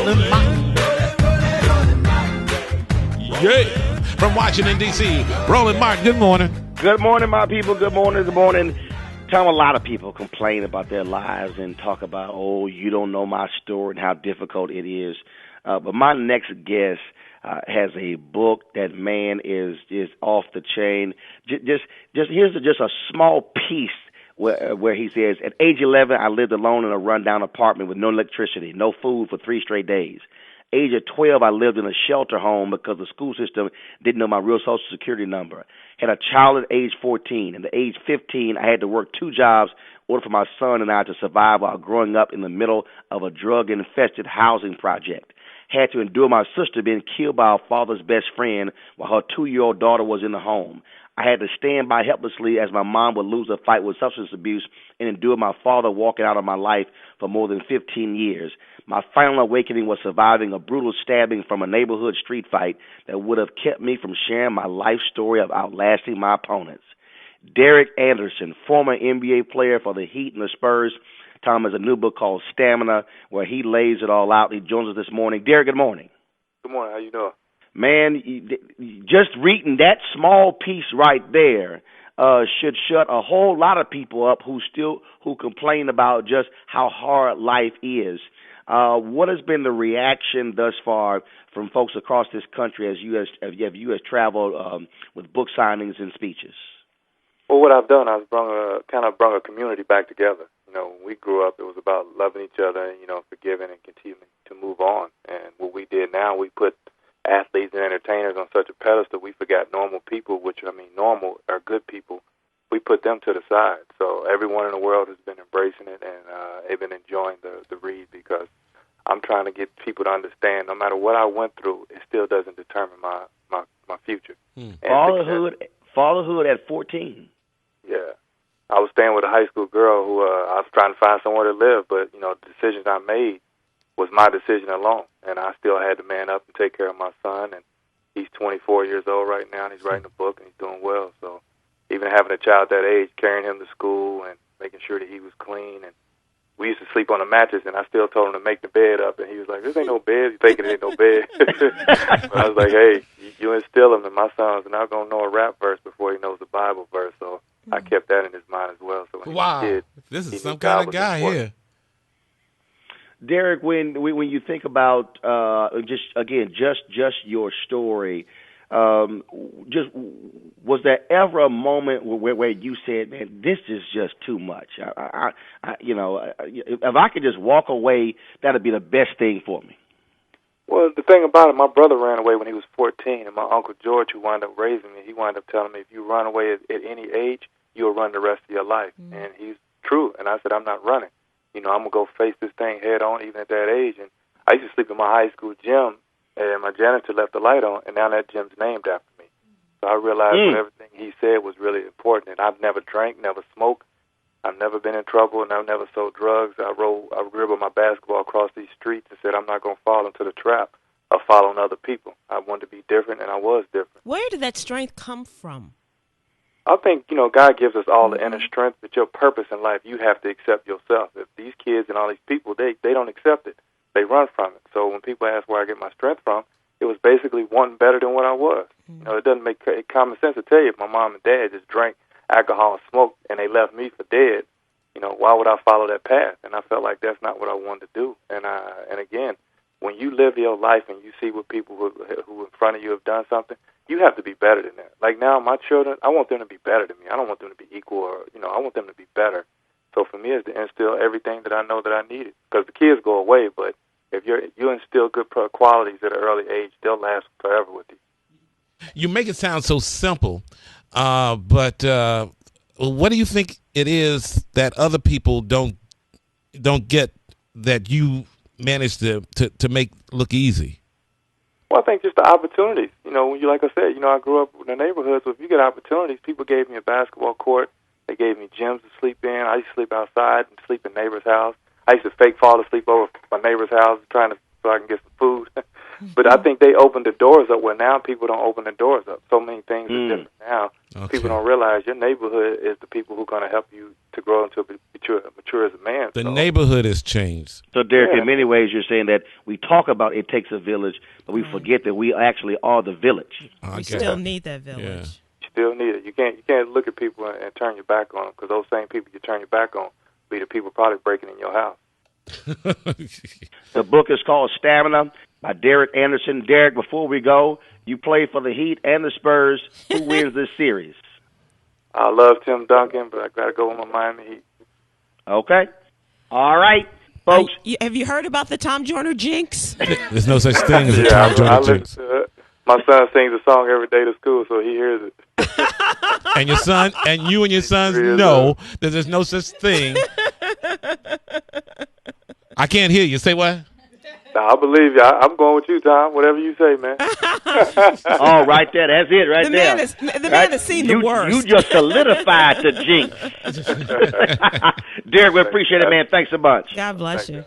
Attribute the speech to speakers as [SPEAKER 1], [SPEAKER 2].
[SPEAKER 1] Roland Martin. Yeah. From Washington, D.C., Roland Martin, good morning.
[SPEAKER 2] Good morning, my people. Good morning. Good morning. Tom, a lot of people complain about their lives and talk about, oh, you don't know my story and how difficult it is. But my next guest has a book that, man, is off the chain. Here's just a small piece where he says, at age 11, I lived alone in a rundown apartment with no electricity, no food for 3 straight days. Age of 12, I lived in a shelter home because the school system didn't know my real Social Security number. Had a child at age 14. And at age 15, I had to work 2 jobs in order for my son and I to survive while growing up in the middle of a drug-infested housing project. Had to endure my sister being killed by her father's best friend while her 2-year-old daughter was in the home. I had to stand by helplessly as my mom would lose a fight with substance abuse and endure my father walking out of my life for more than 15 years. My final awakening was surviving a brutal stabbing from a neighborhood street fight that would have kept me from sharing my life story of outlasting my opponents. Derek Anderson, former NBA player for the Heat and the Spurs. Tom has a new book called Stamina, where he lays it all out. He joins us this morning. Derek, good morning.
[SPEAKER 3] Good morning. How you doing?
[SPEAKER 2] Man, just reading that small piece right there should shut a whole lot of people up who complain about just how hard life is. What has been the reaction thus far from folks across this country as you have traveled with book signings and speeches?
[SPEAKER 3] Well, what I've done, I've brought a community back together. You know, when we grew up, it was about loving each other and, forgiving and continuing to move on. And what we did now, we put athletes and entertainers on such a pedestal, we forgot normal people, normal are good people. We put them to the side. So everyone in the world has been embracing it, and they've been enjoying the read, because I'm trying to get people to understand no matter what I went through, it still doesn't determine my future.
[SPEAKER 2] Fatherhood at 14.
[SPEAKER 3] Yeah. I was staying with a high school girl who I was trying to find somewhere to live, but, the decisions I made was my decision alone, and I still had to man up and take care of my son, and he's 24 years old right now, and he's writing a book, and he's doing well. So even having a child that age, carrying him to school and making sure that he was clean, and we used to sleep on a mattress, and I still told him to make the bed up, and he was like, this ain't no bed. He's thinking it ain't no bed. But I was like, hey, you instill him, and my son's not going to know a rap verse before he knows the Bible verse, so I kept that in his mind as well. So when he was a kid,
[SPEAKER 1] this is some kind of guy here.
[SPEAKER 2] Derek, when you think about just your story, just was there ever a moment where you said, "Man, this is just too much"? If I could just walk away, that'd be the best thing for me.
[SPEAKER 3] Well, the thing about it, my brother ran away when he was 14, and my Uncle George, who wound up raising me, he wound up telling me, if you run away at any age, you'll run the rest of your life. And he's true. And I said, I'm not running. I'm going to go face this thing head on, even at that age. And I used to sleep in my high school gym, and my janitor left the light on, and now that gym's named after me. So I realized that everything he said was really important. And I've never drank, never smoked. I've never been in trouble, and I've never sold drugs. I dribbled my basketball across these streets and said, I'm not going to fall into the trap of following other people. I wanted to be different, and I was different.
[SPEAKER 4] Where did that strength come from?
[SPEAKER 3] I think, God gives us all the inner strength, but your purpose in life, you have to accept yourself. If these kids and all these people, they don't accept it. They run from it. So when people ask where I get my strength from, it was basically wanting better than what I was. It doesn't make common sense to tell you if my mom and dad just drank alcohol and smoked and they left me for dead, why would I follow that path? And I felt like that's not what I wanted to do. And again, when you live your life and you see what people who in front of you have done something, you have to be better than that. Like now, my children, I want them to be better than me. I don't want them to be equal or, I want them to be better. So for me, it's to instill everything that I know that I needed. Because the kids go away, but if you instill good qualities at an early age, they'll last forever with you.
[SPEAKER 1] You make it sound so simple, but what do you think it is that other people don't get that you managed to make look easy?
[SPEAKER 3] Well, I think just the opportunities. Like I said, I grew up in the neighborhood, so if you get opportunities, people gave me a basketball court. They gave me gyms to sleep in. I used to sleep outside and sleep in neighbor's house. I used to fake fall asleep over my neighbor's house so I can get some food. But I think they opened the doors up where now people don't open the doors up. So many things are different now. Okay. People don't realize your neighborhood is the people who are going to help you to grow into mature as a man.
[SPEAKER 1] The neighborhood has changed.
[SPEAKER 2] So, Derek, in many ways, you're saying that we talk about it takes a village, but we forget that we actually are the village.
[SPEAKER 4] We still need that village.
[SPEAKER 1] Yeah.
[SPEAKER 3] You still need it. You can't look at people and turn your back on them, because those same people you turn your back on be the people probably breaking in your house.
[SPEAKER 2] The book is called Stamina by Derek Anderson. Derek, before we go, you play for the Heat and the Spurs. Who wins this series?
[SPEAKER 3] I love Tim Duncan, but I got to go with my Miami Heat.
[SPEAKER 2] Okay. All right, folks.
[SPEAKER 4] Have you heard about the Tom Joyner jinx?
[SPEAKER 1] There's no such thing as a Tom Joyner jinx.
[SPEAKER 3] My son sings a song every day to school, so he hears it.
[SPEAKER 1] And your son, and you and your sons know that there's no such thing. I can't hear you. Say what?
[SPEAKER 3] I believe you. I'm going with you, Tom. Whatever you say, man.
[SPEAKER 2] Oh, right there. That's it right there.
[SPEAKER 4] The man has seen the worst.
[SPEAKER 2] You just solidified the jinx. Derek, we appreciate it, man. Thanks so much.
[SPEAKER 4] God bless you.